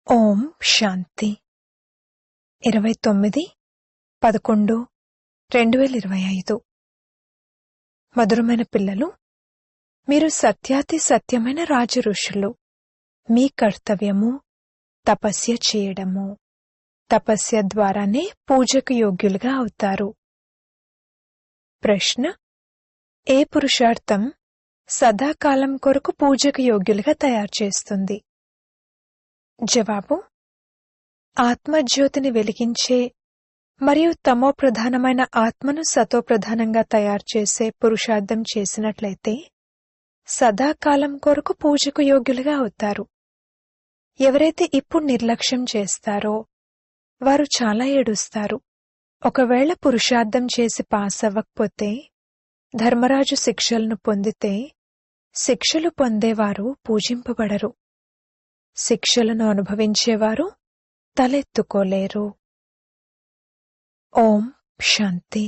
ఓం శాంతి 29/11/2025 మధురమైన పిల్లలు, మీరు సత్యాతి సత్యమైన రాజ ఋషులు. మీ కర్తవ్యము తపస్య చేయడము. తపస్య ద్వారానే పూజకు యోగ్యులుగా అవుతారు. ప్రశ్న: ఏ పురుషార్థం సదాకాలం కొరకు పూజకు యోగ్యులుగా తయారు చేస్తుంది? జవాబు: ఆత్మజ్యోతిని వెలిగించే మరియు తమో ప్రధానమైన ఆత్మను సతోప్రధానంగా తయారు చేసే పురుషార్థం చేసినట్లయితే సదాకాలం కొరకు పూజకు యోగ్యులుగా అవుతారు. ఎవరైతే ఇప్పుడు నిర్లక్ష్యం చేస్తారో వారు చాలా ఏడుస్తారు. ఒకవేళ పురుషార్థం చేసి పాస్ అవ్వకపోతే, ధర్మరాజు శిక్షలను పొందితే, శిక్షలు పొందేవారు పూజింపబడరు. శిక్షలను అనుభవించేవారు తలెత్తుకోలేరు. ఓం శాంతి.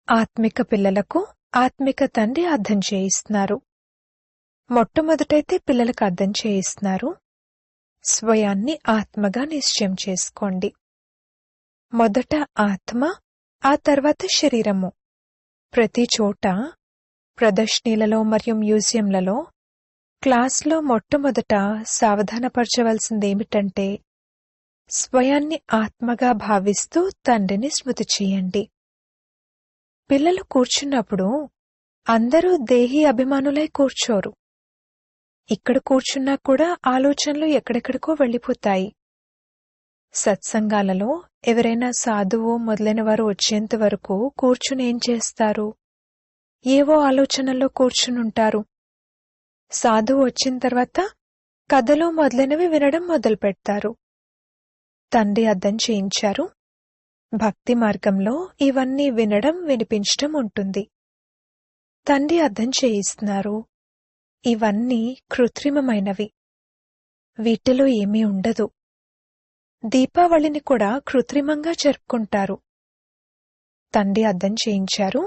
ఆత్మిక పిల్లలకు ఆత్మిక తండ్రి అర్థం చేయిస్తున్నారు. మొట్టమొదటైతే పిల్లలకు అర్థం చేయిస్తున్నారు, స్వయాన్ని ఆత్మగా నిశ్చయం చేసుకోండి. మొదట ఆత్మ, ఆ తర్వాత శరీరము. ప్రతి చోట, ప్రదర్శనలలో మరియు మ్యూజియంలలో, క్లాస్లో మొట్టమొదట సావధానపరచవలసిందేమిటంటే, స్వయాన్ని ఆత్మగా భావిస్తూ తండ్రిని స్మృతి చేయండి. పిల్లలు కూర్చున్నప్పుడు అందరూ దేహీ అభిమానులై కూర్చోరు. ఇక్కడ కూర్చున్నా కూడా ఆలోచనలు ఎక్కడెక్కడికో వెళ్ళిపోతాయి. సత్సంగాలలో ఎవరైనా సాధువు మొదలైన వారు వచ్చేంత వరకు కూర్చుని ఏం చేస్తారు? ఏవో ఆలోచనల్లో కూర్చునుంటారు. సాధువు వచ్చిన తర్వాత కథలు మొదలైనవి వినడం మొదలు పెడతారు. తండ్రి అర్థం చేయించారు, భక్తి మార్గంలో ఇవన్నీ వినడం వినిపించడం ఉంటుంది. తండ్రి అర్థం చేయిస్తున్నారు, ఇవన్నీ కృత్రిమమైనవి, వీటిలో ఏమీ ఉండదు. దీపావళిని కూడా కృత్రిమంగా జరుపుకుంటారు. తండ్రి అర్థం చేయించారు,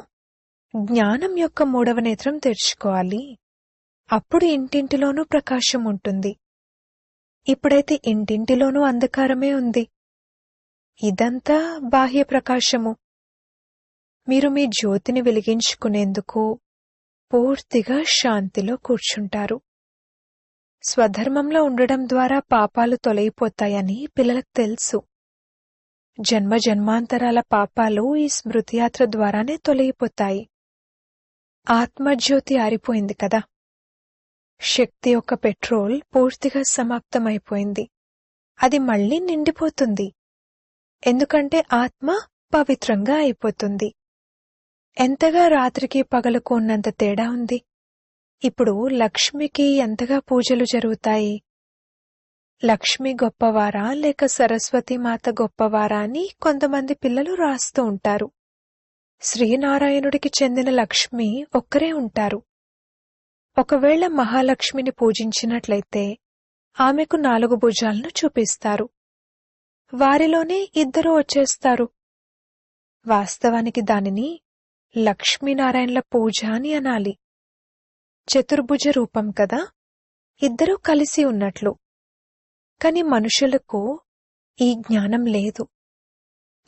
జ్ఞానం యొక్క 3వ నేత్రం తెరుచుకోవాలి. అప్పుడు ఇంటింటిలోనూ ప్రకాశం ఉంటుంది. ఇప్పుడైతే ఇంటింటిలోనూ అంధకారమే ఉంది. ఇదంతా బాహ్య ప్రకాశము. మీరు మీ జ్యోతిని వెలిగించుకునేందుకు పూర్తిగా శాంతిలో కూర్చుంటారు. స్వధర్మంలో ఉండడం ద్వారా పాపాలు తొలగిపోతాయని పిల్లలకు తెలుసు. జన్మ జన్మాంతరాల పాపాలు ఈ స్మృతియాత్ర ద్వారానే తొలగిపోతాయి. ఆత్మజ్యోతి ఆరిపోయింది కదా. శక్తి యొక్క పెట్రోల్ పూర్తిగా సమాప్తమైపోయింది. అది మళ్లీ నిండిపోతుంది. ఎందుకంటే ఆత్మ పవిత్రంగా అయిపోతుంది. ఎంతగా రాత్రికి పగలకు ఉన్నంత తేడా ఉంది. ఇప్పుడు లక్ష్మికి ఎంతగా పూజలు జరుగుతాయి. లక్ష్మి గొప్పవారా లేక సరస్వతి మాత గొప్పవారా అని కొంతమంది పిల్లలు రాస్తూ ఉంటారు. శ్రీనారాయణుడికి చెందిన లక్ష్మి ఒక్కరే ఉంటారు. ఒకవేళ మహాలక్ష్మిని పూజించినట్లయితే ఆమెకు 4 భుజాలను చూపిస్తారు. వారిలోనే 2 వచ్చేస్తారు. వాస్తవానికి దానిని లక్ష్మీనారాయణల పూజ అని అనాలి. చతుర్భుజ రూపం కదా, 2 కలిసి ఉన్నట్లు. కాని మనుషులకు ఈ జ్ఞానం లేదు.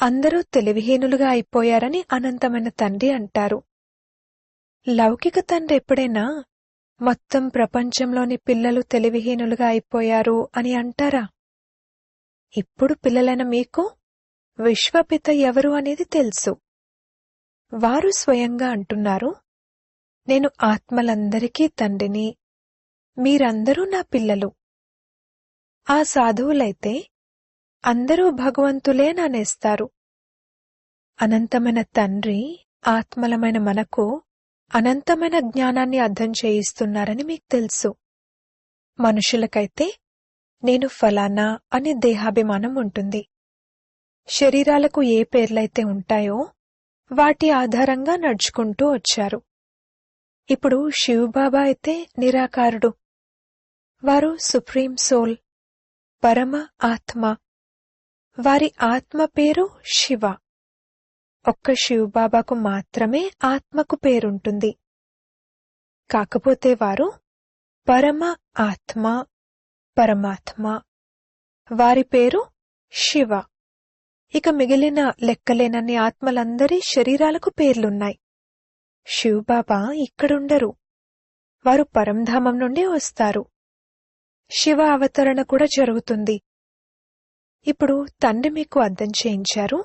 అందరూ తెలివిహీనులుగా అయిపోయారని అనంతమైన తండ్రి అంటారు. లౌకిక తండ్రి ఎప్పుడైనా మొత్తం ప్రపంచంలోని పిల్లలు తెలివిహీనులుగా అయిపోయారు అని అంటారా? ఇప్పుడు పిల్లలైన మీకు విశ్వపిత ఎవరు అనేది తెలుసు. వారు స్వయంగా అంటున్నారు, నేను ఆత్మలందరికీ తండ్రిని, మీరందరూ నా పిల్లలు. ఆ సాధువులైతే అందరూ భగవంతులే నానేస్తారు. అనంతమైన తండ్రి ఆత్మలమైన మనకు అనంతమైన జ్ఞానాన్ని అర్థం చేయిస్తున్నారని మీకు తెలుసు. మనుషులకైతే నేను ఫలానా అని దేహాభిమానం ఉంటుంది. శరీరాలకు ఏ పేర్లైతే ఉంటాయో వాటి ఆధారంగా నడుచుకుంటూ వచ్చారు. ఇప్పుడు శివబాబా అయితే నిరాకారుడు. వారు సుప్రీం సోల్, పరమ ఆత్మ. వారి ఆత్మ పేరు శివ. ఒక్క శివబాబాకు మాత్రమే ఆత్మకు పేరుంటుంది. కాకపోతే వారు పరమ ఆత్మ, పరమాత్మ వారి పేరు శివ. ఇక మిగిలిన లెక్కలేనన్ని ఆత్మలందరి శరీరాలకు పేర్లున్నాయి. శివబాబా ఇక్కడుండరు, వారు పరంధామం నుండి వస్తారు. శివ అవతరణ కూడా జరుగుతుంది. ఇప్పుడు తండ్రి మీకు అర్థం చేయించారు.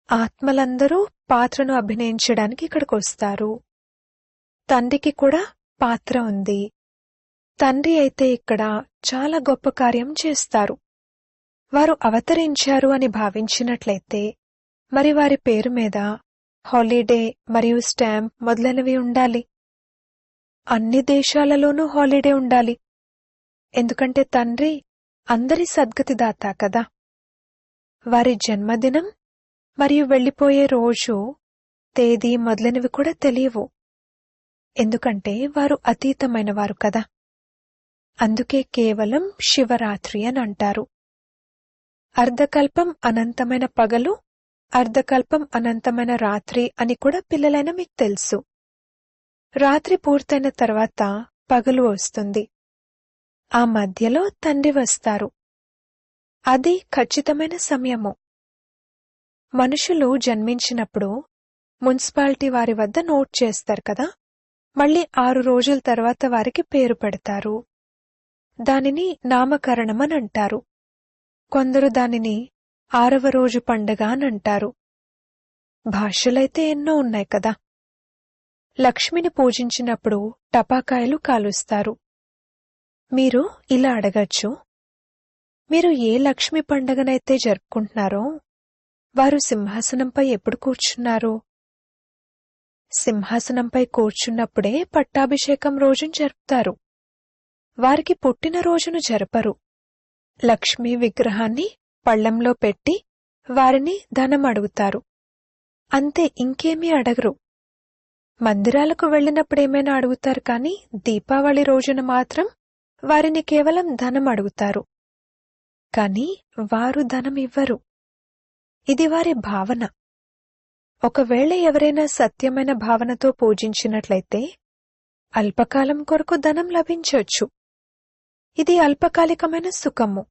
ఆత్మలందరూ పాత్రను అభినయించడానికి ఇక్కడికొస్తారు. తండ్రికి కూడా పాత్ర ఉంది. తండ్రి అయితే ఇక్కడ చాలా గొప్ప కార్యం చేస్తారు. వారు అవతరించారు అని భావించినట్లయితే మరి వారి పేరు మీద హాలిడే మరియు స్టాంప్ మొదలైనవి ఉండాలి. అన్ని దేశాలలోనూ హాలిడే ఉండాలి. ఎందుకంటే తండ్రి అందరి సద్గతిదాత కదా. వారి జన్మదినం మరియు వెళ్లిపోయే రోజు, తేదీ మొదలైనవి కూడా తెలియవు. ఎందుకంటే వారు అతీతమైన వారు కదా. అందుకే కేవలం శివరాత్రి అని అంటారు. అర్ధకల్పం అనంతమైన పగలు, అర్ధకల్పం అనంతమైన రాత్రి అని కూడా పిల్లలైన మీకు తెలుసు. రాత్రి పూర్తయిన తర్వాత పగలు వస్తుంది. ఆ మధ్యలో తండ్రి వస్తారు. అది ఖచ్చితమైన సమయము. మనుషులు జన్మించినప్పుడు మున్సిపాలిటీ వారి వద్ద నోట్ చేస్తారు కదా. మళ్ళీ 6 రోజుల తర్వాత వారికి పేరు పెడతారు. దానిని నామకరణం అని అంటారు. కొందరు దానిని 6వ రోజు పండగ అని అంటారు. భాషలైతే ఎన్నో ఉన్నాయి కదా. లక్ష్మిని పూజించినప్పుడు టపాకాయలు కాలుస్తారు. మీరు ఇలా అడగచ్చు, మీరు ఏ లక్ష్మి పండగనైతే జరుపుకుంటున్నారో వారు సింహాసనంపై ఎప్పుడు కూర్చున్నారు? సింహాసనంపై కూర్చున్నప్పుడే పట్టాభిషేకం రోజును జరుపుతారు. వారికి పుట్టినరోజును జరపరు. లక్ష్మీ విగ్రహాన్ని పళ్లెంలో పెట్టి వారిని ధనం అడుగుతారు. అంతే, ఇంకేమీ అడగరు. మందిరాలకు వెళ్లినప్పుడేమైనా అడుగుతారు కాని దీపావళి రోజున మాత్రం వారిని కేవలం ధనం అడుగుతారు. కాని వారు ధనం ఇవ్వరు. ఇది వారి భావన. ఒకవేళ ఎవరైనా సత్యమైన భావనతో పూజించినట్లయితే అల్పకాలం కొరకు ధనం లభించొచ్చు. ఇది అల్పకాలికమైన సుఖము.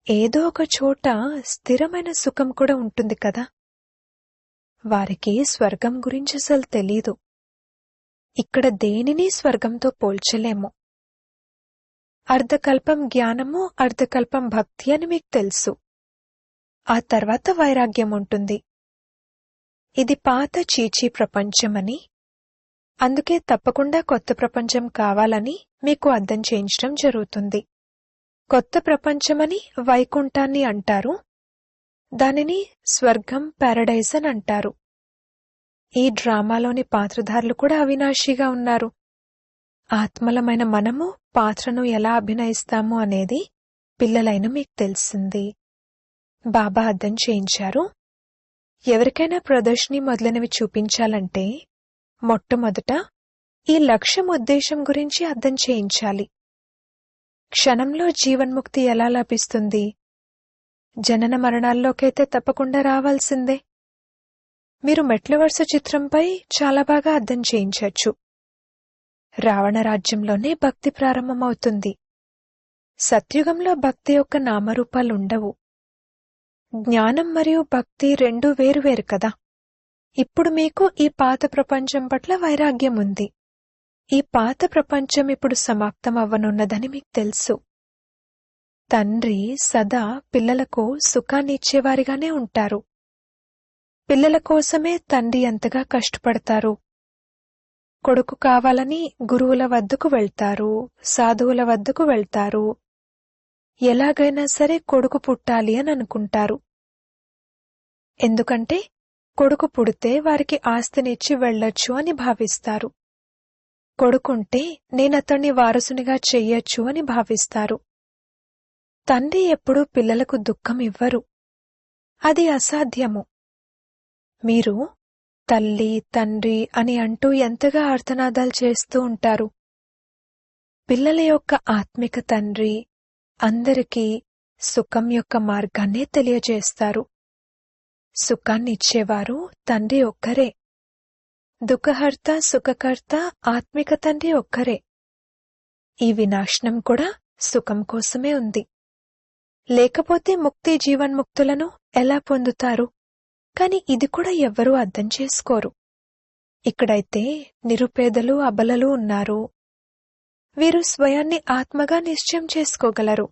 ఏదో ఒక చోట స్థిరమైన సుఖం కూడా ఉంటుంది కదా. వారికి స్వర్గం గురించి అసలు తెలీదు. ఇక్కడ దేనిని స్వర్గంతో పోల్చలేము. అర్ధకల్పం జ్ఞానము, అర్ధకల్పం భక్తి అని మీకు తెలుసు. ఆ తర్వాత వైరాగ్యం ఉంటుంది. ఇది పాత చీచీ ప్రపంచమని, అందుకే తప్పకుండా కొత్త ప్రపంచం కావాలని మీకు అర్థం చేయించడం జరుగుతుంది. కొత్త ప్రపంచమని వైకుంఠాన్ని అంటారు. దానిని స్వర్గం, పారడైజ్ అని అంటారు. ఈ డ్రామాలోని పాత్రధారులు కూడా అవినాశిగా ఉన్నారు. ఆత్మలమైన మనము పాత్రను ఎలా అభినయిస్తాము అనేది పిల్లలైన మీకు తెలిసింది. బాబా అర్థం చేయించారు. ఎవరికైనా ప్రదర్శని మొదలైనవి చూపించాలంటే మొట్టమొదట ఈ లక్ష్యం, ఉద్దేశం గురించి అర్థం చేయించాలి. క్షణంలో జీవన్ముక్తి ఎలా లభిస్తుంది? జనన మరణాల్లోకైతే తప్పకుండా రావాల్సిందే. మీరు మెట్ల వరుస చిత్రంపై చాలా బాగా అర్థం చేయించవచ్చు. రావణ రాజ్యంలోనే భక్తి ప్రారంభమవుతుంది. సత్యుగంలో భక్తి యొక్క నామరూపాలుండవు. జ్ఞానం మరియు భక్తి రెండూ వేరువేరు కదా. ఇప్పుడు మీకు ఈ పాత ప్రపంచం పట్ల వైరాగ్యం ఉంది. ఈ పాత ప్రపంచం ఇప్పుడు సమాప్తం అవ్వనున్నదని మీకు తెలుసు. తండ్రి సదా పిల్లలకు సుఖాన్నిచ్చేవారిగానే ఉంటారు. పిల్లల కోసమే తండ్రి ఎంతగా కష్టపడతారు. కొడుకు కావాలని గురువుల వద్దకు వెళ్తారు, సాధువుల వద్దకు వెళ్తారు. ఎలాగైనా సరే కొడుకు పుట్టాలి అని అనుకుంటారు. ఎందుకంటే కొడుకు పుడితే వారికి ఆస్తినిచ్చి వెళ్లొచ్చు అని భావిస్తారు. కొడుకుంటే నేనతన్ని వారసునిగా చెయ్యొచ్చు అని భావిస్తారు. తండ్రి ఎప్పుడూ పిల్లలకు దుఃఖం ఇవ్వరు. అది అసాధ్యము. మీరు తల్లి, తండ్రి అని అంటూ ఎంతగా ఆర్తనాదాలు చేస్తూ ఉంటారు. పిల్లల యొక్క ఆత్మిక తండ్రి అందరికీ సుఖం యొక్క మార్గాన్నే తెలియజేస్తారు. సుఖాన్నిచ్చేవారు తండ్రి ఒక్కరే. దుఃఖహర్త, సుఖకర్త ఆత్మిక తండ్రి ఒక్కరే. ఈ వినాశనం కూడా సుఖం కోసమే ఉంది. లేకపోతే ముక్తి జీవన్ముక్తులను ఎలా పొందుతారు? కాని ఇది కూడా ఎవ్వరూ అర్థం చేసుకోరు. ఇక్కడైతే నిరుపేదలు అబలలు ఉన్నారు. వీరు స్వయాన్ని ఆత్మగా నిశ్చయం చేసుకోగలరు.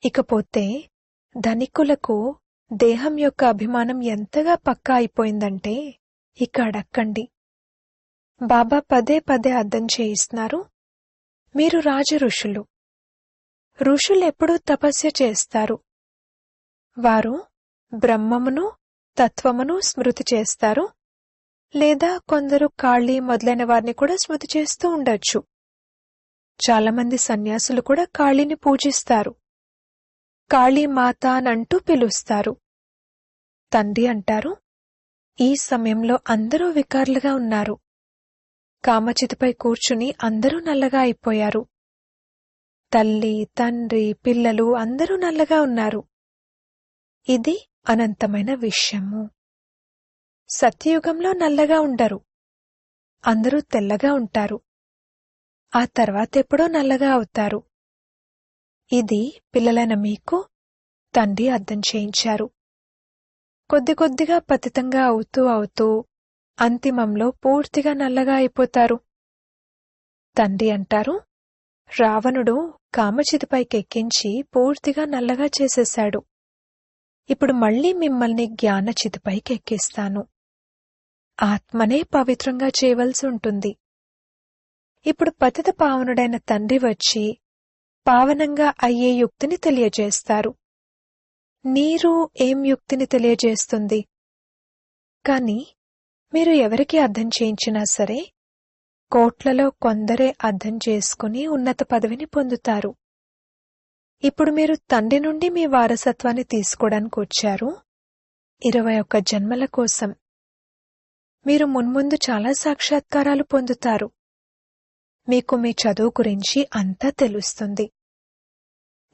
ఇకపోతే ధనికులకు దేహం యొక్క అభిమానం ఎంతగా పక్కా అయిపోయిందంటే ఇక అడక్కండి. బాబా పదే పదే అర్థం చేయిస్తున్నారు, మీరు రాజ ఋషులు. ఋషులెప్పుడూ తపస్య చేస్తారు. వారు బ్రహ్మమును తత్వమును స్మృతి చేస్తారు, లేదా కొందరు కాళీ మొదలైన వారిని కూడా స్మృతి చేస్తూ ఉండొచ్చు. చాలామంది సన్యాసులు కూడా కాళీని పూజిస్తారు. కాళీ మాత అనంటూ పిలుస్తారు. తండ్రి అంటారు, ఈ సమయంలో అందరూ వికారులుగా ఉన్నారు. కామచితిపై కూర్చుని అందరూ నల్లగా అయిపోయారు. తల్లి, తండ్రి, పిల్లలు అందరూ నల్లగా ఉన్నారు. ఇది అనంతమైన విషయము. సత్యయుగంలో నల్లగా ఉండరు, అందరూ తెల్లగా ఉంటారు. ఆ తర్వాతెప్పుడో నల్లగా అవుతారు. ఇది పిల్లలైన మీకు తండ్రి అర్థం చేయించారు. కొద్ది కొద్దిగా పతితంగా అవుతూ అవుతూ అంతిమంలో పూర్తిగా నల్లగా అయిపోతారు. తండ్రి అంటారు, రావణుడు కామచితిపైకెక్కించి పూర్తిగా నల్లగా చేసేశాడు. ఇప్పుడు మళ్లీ మిమ్మల్ని జ్ఞానచితిపైకెక్కిస్తాను. ఆత్మనే పవిత్రంగా చేయవలసి ఉంటుంది. ఇప్పుడు పతిత పావనుడైన తండ్రి వచ్చి పావనంగా అయ్యే యుక్తిని తెలియజేస్తారు. నీరు ఏం యుక్తిని తెలియజేస్తుంది? కాని మీరు ఎవరికి అర్థం చేయించినా సరే కోట్లలో కొందరే అర్థం చేసుకుని ఉన్నత పదవిని పొందుతారు. ఇప్పుడు మీరు తండ్రి నుండి మీ వారసత్వాన్ని తీసుకోవడానికి వచ్చారు. 21 జన్మల కోసం. మీరు మున్ముందు చాలా సాక్షాత్కారాలు పొందుతారు. మీకు మీ చదువు గురించి అంతా తెలుస్తుంది.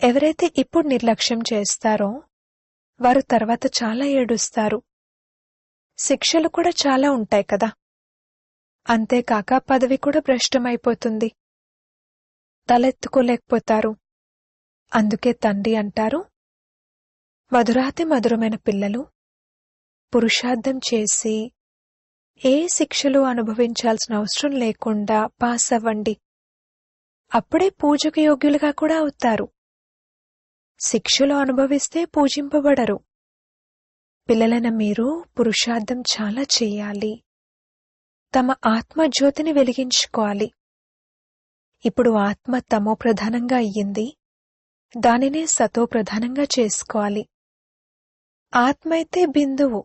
ఎవరైతే ఇప్పుడు నిర్లక్ష్యం చేస్తారో వారు తర్వాత చాలా ఏడుస్తారు. శిక్షలు కూడా చాలా ఉంటాయి కదా. అంతేకాక పదవి కూడా భ్రష్టమైపోతుంది. తలెత్తుకోలేకపోతారు. అందుకే తండ్రి అంటారు, మధురాతి మధురమైన పిల్లలు, పురుషార్థం చేసి ఏ శిక్షలు అనుభవించాల్సిన అవసరం లేకుండా పాస్ అవ్వండి. అప్పుడే పూజకు యోగ్యులుగా కూడా అవుతారు. శిక్షలు అనుభవిస్తే పూజింపబడరు. పిల్లలైన మీరు పురుషార్థం చాలా చెయ్యాలి. తమ ఆత్మజ్యోతిని వెలిగించుకోవాలి. ఇప్పుడు ఆత్మ తమో ప్రధానంగా అయ్యింది. దానినే సతో ప్రధానంగా చేసుకోవాలి. ఆత్మ అయితే బిందువు,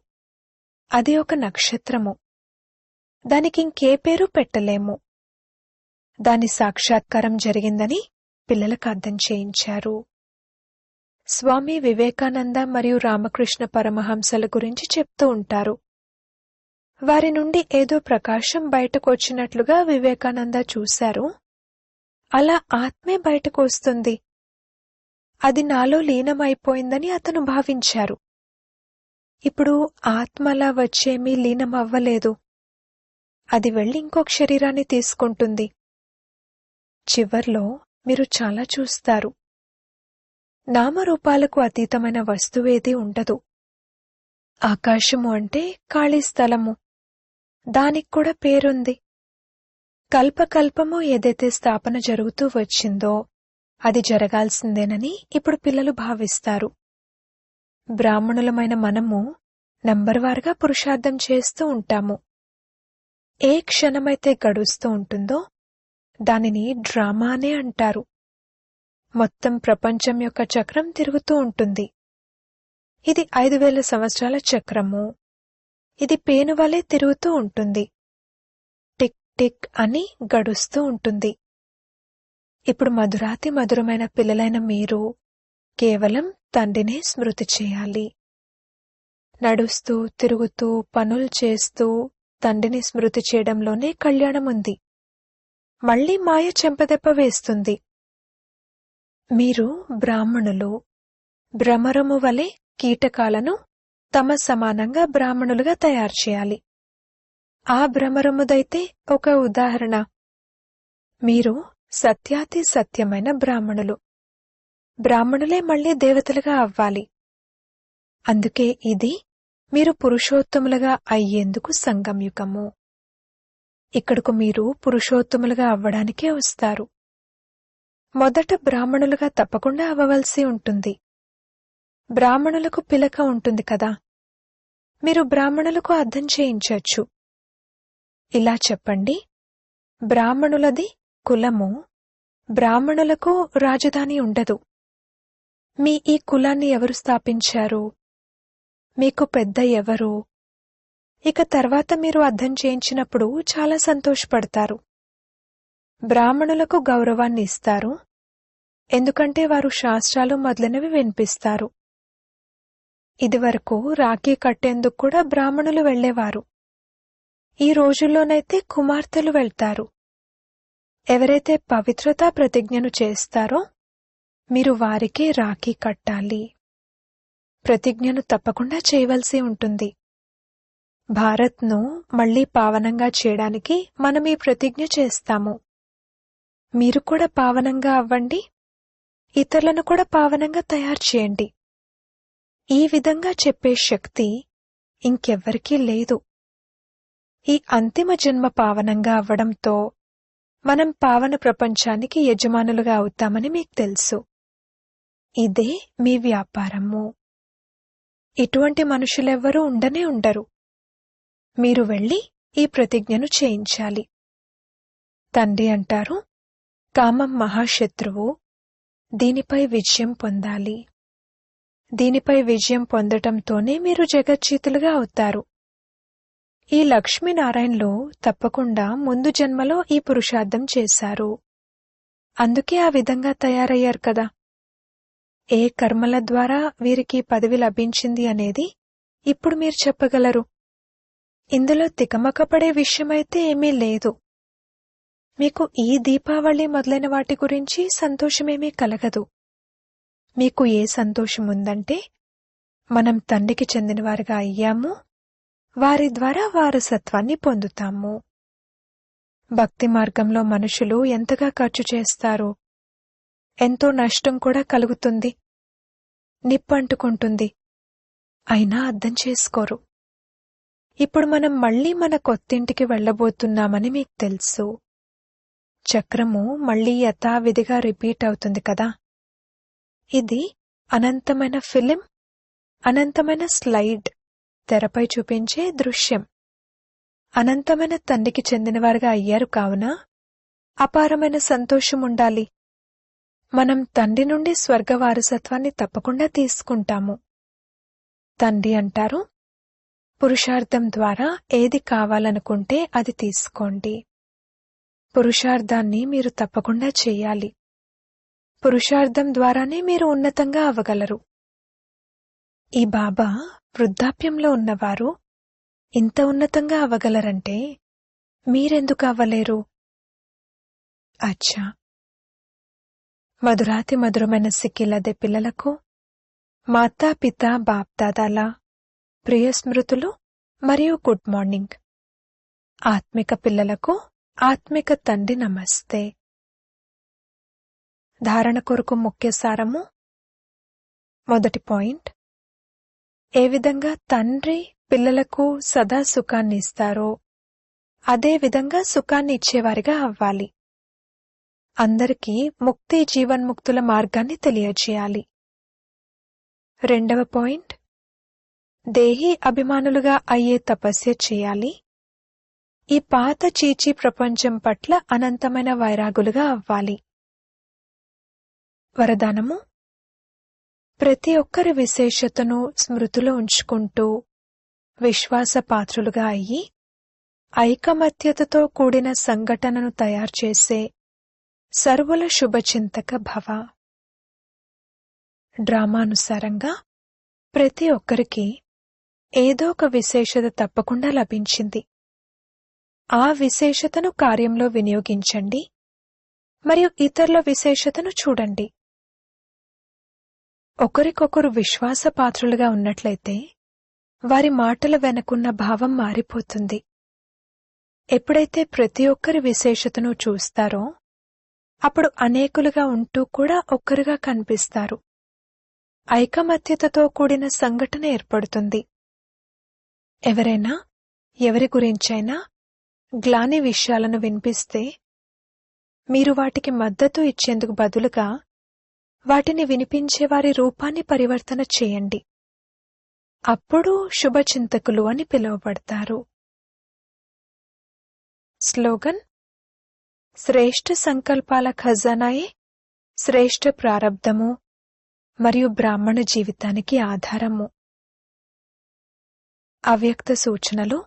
అది ఒక నక్షత్రము. దానికింకే పేరు పెట్టలేము. దాని సాక్షాత్కారం జరిగిందని పిల్లలకు అర్థం చేయించారు. స్వామి వివేకానంద మరియు రామకృష్ణ పరమహంసల గురించి చెప్తూ ఉంటారు. వారి నుండి ఏదో ప్రకాశం బయటకు వచ్చినట్లుగా వివేకానంద చూశారు. అలా ఆత్మే బయటకు వస్తుంది. అది నాలో లీనమైపోయిందని అతను భావించారు. ఇప్పుడు ఆత్మలా వచ్చేమీ లీనమవ్వలేదు. అది వెళ్లి ఇంకొక శరీరాన్ని తీసుకుంటుంది. చివర్లో మీరు చాలా చూస్తారు. నామరూపాలకు అతీతమైన వస్తువేదీ ఉండదు. ఆకాశము అంటే ఖాళీ స్థలము. దానికి కూడా పేరుంది. కల్పకల్పము ఏదైతే స్థాపన జరుగుతూ వచ్చిందో అది జరగాల్సిందేనని ఇప్పుడు పిల్లలు భావిస్తారు. బ్రాహ్మణులమైన మనము నంబర్వారుగా పురుషార్థం చేస్తూ ఉంటాము. ఏ క్షణమైతే గడుస్తూ ఉంటుందో దానిని డ్రామానే అంటారు. మొత్తం ప్రపంచం యొక్క చక్రం తిరుగుతూ ఉంటుంది. ఇది 5000 సంవత్సరాల చక్రము. ఇది పేనువలే తిరుగుతూ ఉంటుంది. టిక్ టిక్ అని గడుస్తూ ఉంటుంది. ఇప్పుడు మధురాతి మధురమైన పిల్లలైన మీరు కేవలం తండ్రినే స్మృతి చేయాలి. నడుస్తూ తిరుగుతూ పనులు చేస్తూ తండ్రిని స్మృతి చేయడంలోనే కళ్యాణముంది. మళ్లీ మాయ చెంపదెబ్బ వేస్తుంది. మీరు బ్రాహ్మణులు. భ్రమరము వలె కీటకాలను తమ సమానంగా బ్రాహ్మణులుగా తయారు చేయాలి. ఆ భ్రమరముదైతే ఒక ఉదాహరణ. మీరు సత్యాతి సత్యమైన బ్రాహ్మణులు. బ్రాహ్మణులే మళ్ళీ దేవతలుగా అవ్వాలి. అందుకే ఇది మీరు పురుషోత్తములుగా అయ్యేందుకు సంగంయుగము. ఇక్కడకు మీరు పురుషోత్తములుగా అవ్వడానికే వస్తారు. మొదట బ్రాహ్మణులుగా తప్పకుండా అవ్వవలసి ఉంటుంది. బ్రాహ్మణులకు పిలక ఉంటుంది కదా, మీరు బ్రాహ్మణులకు అర్థం చేయించచ్చు. ఇలా చెప్పండి, బ్రాహ్మణులది కులము, బ్రాహ్మణులకు రాజధాని ఉండదు. మీ ఈ కులాన్ని ఎవరు స్థాపించారు? మీకు పెద్ద ఎవరు? ఇక తర్వాత మీరు అర్థం చేయించినప్పుడు చాలా సంతోషపడతారు. బ్రాహ్మణులకు గౌరవాన్ని ఇస్తారు, ఎందుకంటే వారు శాస్త్రాలు మొదలైనవి వినిపిస్తారు. ఇదివరకు రాఖీ కట్టేందుకు కూడా బ్రాహ్మణులు వెళ్లేవారు. ఈ రోజుల్లోనైతే కుమార్తెలు వెళ్తారు. ఎవరైతే పవిత్రతా ప్రతిజ్ఞను చేస్తారో మీరు వారికే రాఖీ కట్టాలి. ప్రతిజ్ఞను తప్పకుండా చేయవలసి ఉంటుంది. భారత్ను మళ్లీ పావనంగా చేయడానికి మనం ఈ ప్రతిజ్ఞ చేస్తాము. మీరు కూడా పావనంగా అవ్వండి, ఇతరులను కూడా పావనంగా తయారు చేయండి. ఈ విధంగా చెప్పే శక్తి ఇంకెవ్వరికీ లేదు. ఈ అంతిమ జన్మ పావనంగా అవ్వడంతో మనం పావన ప్రపంచానికి యజమానులుగా అవుతామని మీకు తెలుసు. ఇదే మీ వ్యాపారము. ఇటువంటి మనుషులెవ్వరూ ఉండనే ఉండరు. మీరు వెళ్లి ఈ ప్రతిజ్ఞను చేయించాలి. తండ్రి అంటారు, కామం మహాశత్రువు, దీనిపై విజయం పొందాలి. దీనిపై విజయం పొందటంతోనే మీరు జగజ్జీతులుగా అవుతారు. ఈ లక్ష్మీనారాయణలు తప్పకుండా ముందు జన్మలో ఈ పురుషార్థం చేశారు. అందుకే ఆ విధంగా తయారయ్యారు కదా. ఏ కర్మల ద్వారా వీరికి పదవి లభించింది అనేది ఇప్పుడు మీరు చెప్పగలరు. ఇందులో తికమకపడే విషయమైతే ఏమీ లేదు. మీకు ఈ దీపావళి మొదలైన వాటి గురించి సంతోషమేమీ కలగదు. మీకు ఏ సంతోషం ఉందంటే మనం తండ్రికి చెందినవారుగా అయ్యాము, వారి ద్వారా వారసత్వాన్ని పొందుతాము. భక్తి మార్గంలో మనుషులు ఎంతగా ఖర్చు చేస్తారు, ఎంతో నష్టం కూడా కలుగుతుంది, నిప్పంటుకుంటుంది. అయినా అర్థం చేసుకోరు. ఇప్పుడు మనం మళ్లీ మన కొత్తింటికి వెళ్లబోతున్నామని మీకు తెలుసు. చక్రము మళ్లీ యథావిధిగా రిపీట్ అవుతుంది కదా. ఇది అనంతమైన ఫిలిం, అనంతమైన స్లైడ్, తెరపై చూపించే దృశ్యం. అనంతమైన తండ్రికి చెందినవారుగా అయ్యారు కావున అపారమైన సంతోషం ఉండాలి. మనం తండ్రి నుండి స్వర్గ వారసత్వాన్ని తప్పకుండా తీసుకుంటాము. తండ్రి అంటారు, పురుషార్థం ద్వారా ఏది కావాలనుకుంటే అది తీసుకోండి. పురుషార్థాన్ని మీరు తప్పకుండా చెయ్యాలి. పురుషార్థం ద్వారానే మీరు ఉన్నతంగా అవ్వగలరు. ఈ బాబా వృద్ధాప్యంలో ఉన్నవారు ఇంత ఉన్నతంగా అవ్వగలరంటే మీరెందుకు అవ్వలేరు? అచ్చా, మధురాతి మధురమైన సిక్కిలదే పిల్లలకు మాతాపిత బాప్దాదాల ప్రియ స్మృతులు మరియు గుడ్ మార్నింగ్. ఆత్మిక పిల్లలకు ఆత్మిక తండ్రి నమస్తే. ధారణ కొరకు ముఖ్య సారము. మొదటి పాయింట్, ఏ విధంగా తండ్రి పిల్లలకు సదా సుఖాన్ని ఇస్తారో అదే విధంగా సుఖాన్ని ఇచ్చేవారిగా అవ్వాలి. అందరికీ ముక్తి జీవన్ముక్తుల మార్గాన్ని తెలియజేయాలి. రెండవ పాయింట్, దేహీ అభిమానులుగా అయ్యే తపస్య చేయాలి. ఈ పాత చీచీ ప్రపంచం పట్ల అనంతమైన వైరాగులుగా అవ్వాలి. వరదానము, ప్రతి ఒక్కరి విశేషతను స్మృతిలో ఉంచుకుంటూ విశ్వాసపాత్రులుగా అయ్యి ఐకమత్యతతో కూడిన సంఘటనను తయారుచేసే సర్వుల శుభచింతక భవ. డ్రామానుసారంగా ప్రతి ఒక్కరికి ఏదో ఒక విశేషత తప్పకుండా లభించింది. ఆ విశేషతను కార్యంలో వినియోగించండి మరియు ఇతరుల విశేషతను చూడండి. ఒకరికొకరు విశ్వాసపాత్రులుగా ఉన్నట్లయితే వారి మాటల వెనకున్న భావం మారిపోతుంది. ఎప్పుడైతే ప్రతి ఒక్కరి విశేషతను చూస్తారో అప్పుడు అనేకులుగా ఉంటూ కూడా ఒక్కరుగా కనిపిస్తారు. ఐకమత్యతతో కూడిన సంఘటన ఏర్పడుతుంది. ఎవరైనా ఎవరి గురించైనా గ్లాని విషయాలను వినిపిస్తే మీరు వాటికి మద్దతు ఇచ్చేందుకు బదులుగా వాటిని వినిపించే వారి రూపాన్ని పరివర్తన చేయండి. అప్పుడు శుభచింతకులు అని పిలువబడతారు. స్లోగన్: శ్రేష్ఠ సంకల్పాల ఖజానాయే శ్రేష్ఠ ప్రారబ్ధము మరియు బ్రాహ్మణ జీవితానికి ఆధారము. అవ్యక్త సూచనలు: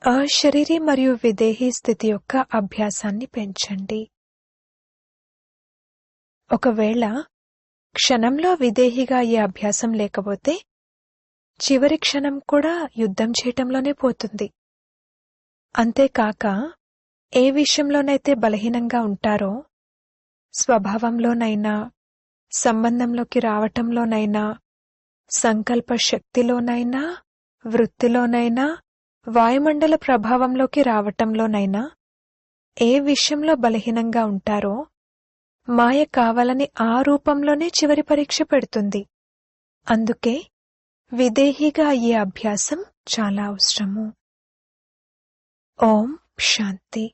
అశరీరీ మరియు విదేహీ స్థితి యొక్క అభ్యాసాన్ని పెంచండి. ఒకవేళ క్షణంలో విదేహిగా అయ్యే అభ్యాసం లేకపోతే చివరి క్షణం కూడా యుద్ధం చేయటంలోనే పోతుంది. అంతేకాక ఏ విషయంలోనైతే బలహీనంగా ఉంటారో, స్వభావంలోనైనా, సంబంధంలోకి రావటంలోనైనా, సంకల్ప శక్తిలోనైనా, వృత్తిలోనైనా, వాయుమండల ప్రభావంలోకి రావటంలోనైనా, ఏ విషయంలో బలహీనంగా ఉంటారో మాయ కావాలని ఆ రూపంలోనే చివరి పరీక్ష పెడుతుంది. అందుకే విదేహిగా అయ్యే అభ్యాసం చాలా అవసరము. ఓం శాంతి.